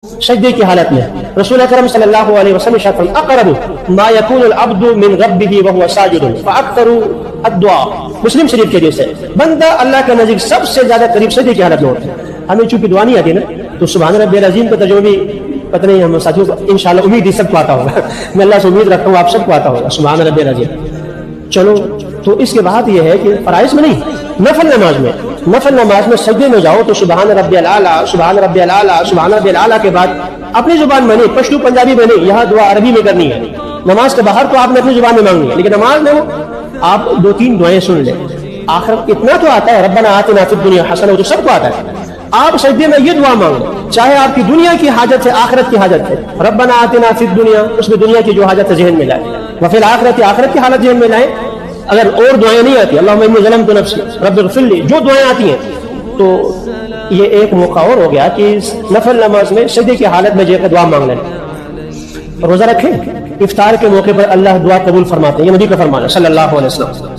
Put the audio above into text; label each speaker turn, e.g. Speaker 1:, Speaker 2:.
Speaker 1: سجدے کی حالت میں رسول اکرم صلی اللہ علیہ وسلم ارشاد فرمایا اقرب ما یکون العبد من ربه وهو ساجد فاکثر الدعاء، مسلم شریف کے حدیث ہے، بندہ اللہ کے نزدیک سب سے زیادہ قریب سجدے کی حالت میں ہوتا ہے۔ ہمیں چونکہ دعا نہیں آتی نا، تو سبحان ربی العظیم کا ترجمہ بھی پتہ نہیں ہم ساتھیوں کو انشاءاللہ امید ہی سب کو آتا ہوگا، میں اللہ سے امید رکھتا ہوں آپ سب کو آتا ہوگا سبحان ربی العظیم۔ چلو تو اس کے بعد یہ ہے کہ فرائض میں نہیں، نفل نماز میں سجدے میں جاؤ تو سبحان ربی الاعلیٰ سبحان ربی الاعلیٰ سبحان ربی الاعلیٰ کے بعد اپنی زبان میں نہیں، پشتو پنجابی میں نہیں، یہاں دعا عربی میں کرنی ہے۔ نماز کے باہر تو آپ نے اپنی زبان میں مانگنی ہے، لیکن نماز میں آپ 2-3 دعائیں سن لیں۔ آخر اتنا تو آتا ہے ربنا آتنا فی الدنیا حسنہ، تو سب کو آتا ہے۔ آپ سجدے میں یہ دعا مانگو، چاہے آپ کی دنیا کی حاجت ہے آخرت کی حاجت ہے، ربنا آتنا فی الدنیا، اس میں دنیا کی جو حاجت ہے ذہن میں لائیں، وفی الآخرۃ، آخرت کی حالت ذہن میں لائیں۔ اگر اور دعائیں نہیں آتی اللہم انی ظلمت نفسی رب اغفر لی، جو دعائیں آتی ہیں، تو یہ ایک موقع اور ہو گیا کہ نفل نماز میں سجدے کی حالت میں جو دعا مانگ لیں۔ روزہ رکھیں، افطار کے موقع پر اللہ دعا قبول فرماتے ہیں، یہ نبی کا فرمان ہے صلی اللہ علیہ وسلم۔